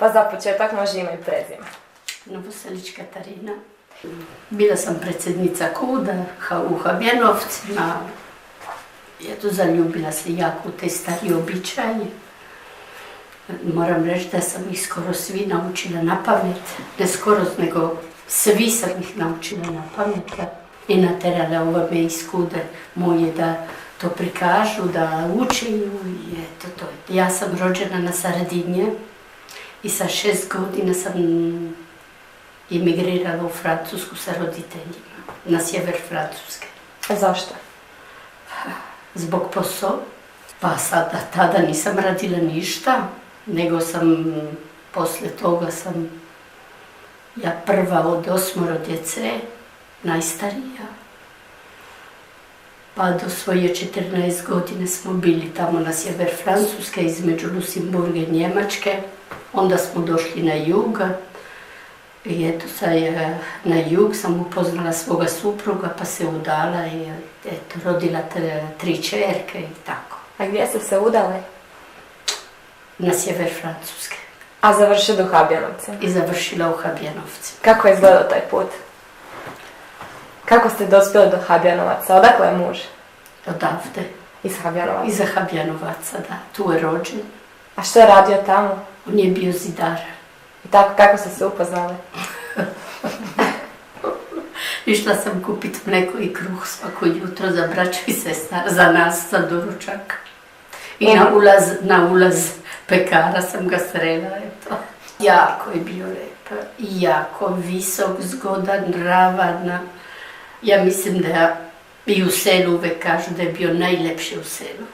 Pa za početak može ime i prezime. Novoselić Katarina. Bila sam predsjednica KUD-a u Habjanovcima. Eto, zaljubila se jako u te starije običaje. Moram reći da sam ih skoro svi naučila na pamet. Ne skoro, nego svi sam ih naučila na pamet. I naterala ove me iz KUD-a moje da to prikažu, da učiju i eto to. Ja sam rođena na Sardinje i sa 6 godina sam imigrirala u Francusku sa roditeljima, na sjever Francuske. A zašto? Zbog posla. Pa sada, tada nisam radila ništa, nego sam, poslije toga sam ja prva od 8 djece, najstarija. Pa do svoje 14 godine smo bili tamo na sjever Francuske, između Luxemburga i Njemačke. Onda smo došli na jug. I eto, na jug sam upoznala svoga supruga, pa se udala i eto, rodila 3 čerke i tako. A gdje ste se udali? Na sjever Francuske. A završili u Habjanovcima? I završila u Habjanovcima. Kako je izgledao taj put? Kako ste dospjeli do Habjanovaca? Odakle je muž? Odavde. Iz Habjanovaca? Iza Habjanovaca, da. Tu je rođen. A što je radio tamo? On je bio zidar. I tako, kako ste se upoznali? Išla sam kupiti mlijeko i kruh svako jutro za braću i sestra, za nas, za doručak. I na ulaz pekara sam ga srela, eto. Jako je bio lijep, jako visok, zgodan, ravan. Ja mislim da i u selu uvek kažu da je bio najljepši u selu.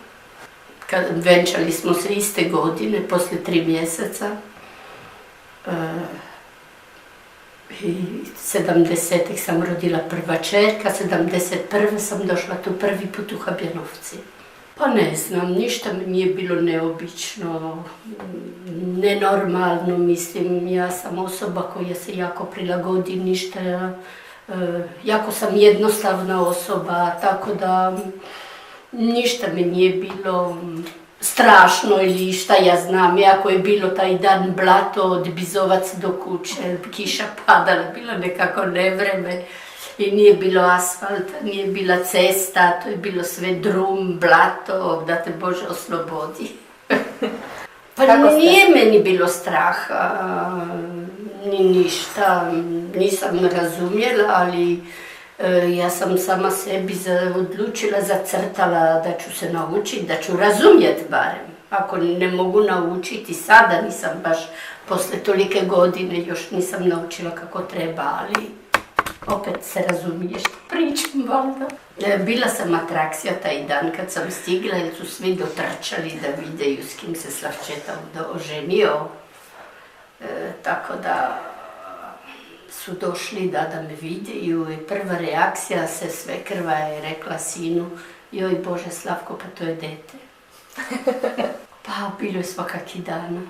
Venčali smo se iste godine, poslije 3 mjeseca. I 70-ih sam rodila prva čerka, 71. sam došla tu prvi put u Habjanovci. Pa ne znam, ništa mi nije bilo neobično, nenormalno, mislim, ja sam osoba koja se jako prilagodi, ništa, jako sam jednostavna osoba, tako da ništa mi nije bilo strašno ili šta ja znam, jako je bilo taj dan blato od Bizovac do kuće, kiša padala, bilo nekako nevreme i nije bilo asfalta, nije bila cesta, to je bilo sve drum, blato, da te Bože oslobodi. Pa nije meni bilo straha, ni ništa, nisam razumjela, ali ja sam sama sebi odlučila, zacrtala da ću se naučiti, da ću razumjeti barem. Ako ne mogu naučiti sada, nisam baš posle tolike godine još nisam naučila kako treba, ali opet se razumiješ, pričam valjda. Bila sam atrakcija taj dan kad sam stigla jer su svi dotrčali da videju s kim se Slavčeta oženio. Tako da su došli da me videju i prva reakcija se svekrva je rekla sinu: joj Bože Slavko, pa to je dete. Pa bilo je svakakih dana.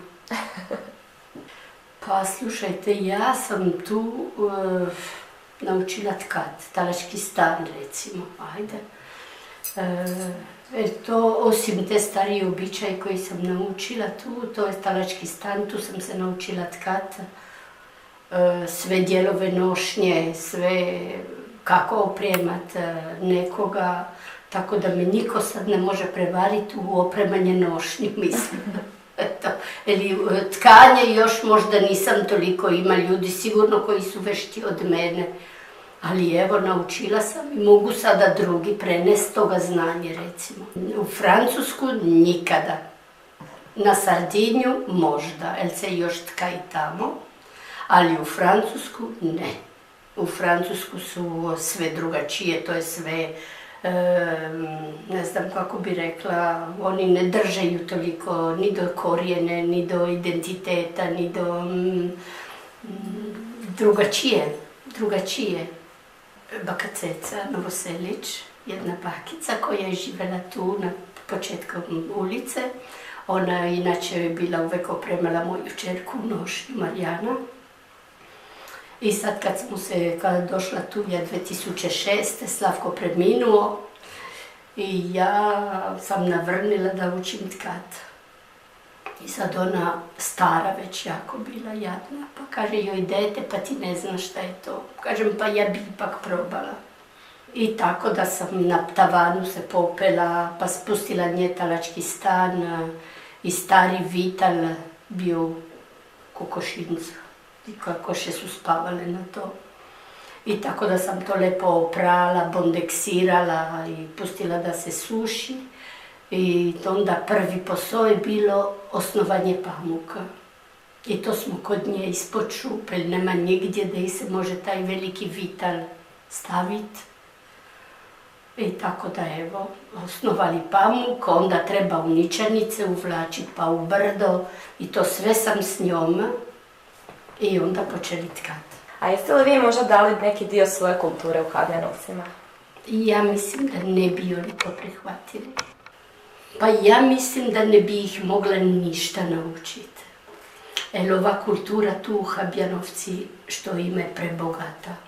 Pa slušajte, ja sam tu naučila tkat, talački stan recimo, ajde. To osim te starije običaje koje sam naučila tu, to je talački stan, tu sam se naučila tkat. Sve dijelove nošnje, sve kako opremat nekoga, tako da me niko sad ne može prevariti u opremanje nošnji, mislim. Eto, ili tkanje još možda nisam toliko, ima ljudi sigurno koji su vešti od mene, ali evo naučila sam i mogu sada drugi prenesti toga znanje recimo. U Francusku nikada, na Sardinju možda, jer se još tka i tamo. Ali u Francusku ne. U Francusku su sve drugačije, to je sve, ne znam kako bi rekla, oni ne držaju toliko ni do korijene, ni do identiteta, ni do drugačije. Baka Ceca Novoselić, jedna bakica koja je živjela tu na početku ulice. Ona inače je bila uvek opremala moju čerku u nošnju, Marijana. I sad kad je došla tu je 2006. Slavko preminuo i ja sam navrnila da učim tkat. I sad ona stara već jako bila jadna, pa kaže joj dete, pa ti ne znaš šta je to. Kažem pa ja bi ipak probala. I tako da sam na tavanu se popela, pa spustila njetalački stan i stari Vital bio u kokošincu. I kokoše su spavale na to. I tako da sam to lepo oprala, bondeksirala i pustila da se suši. I onda prvi posao je bilo osnovanje pamuka. I to smo kod nje ispod šupe, nema nigdje da se može taj veliki Vital staviti. I tako da evo, osnovali pamuk, onda treba u ničanice uvlačiti pa u brdo i to sve sam s njom i onda počeli tkati. A jeste li vi možda dali neki dio svoje kulture u Habjanovcima? Ja mislim da ne bi oni to prihvatili. Pa ja mislim da ne bi ih mogla ništa naučiti. Jer ova kultura tu u Habjanovci što im je prebogata.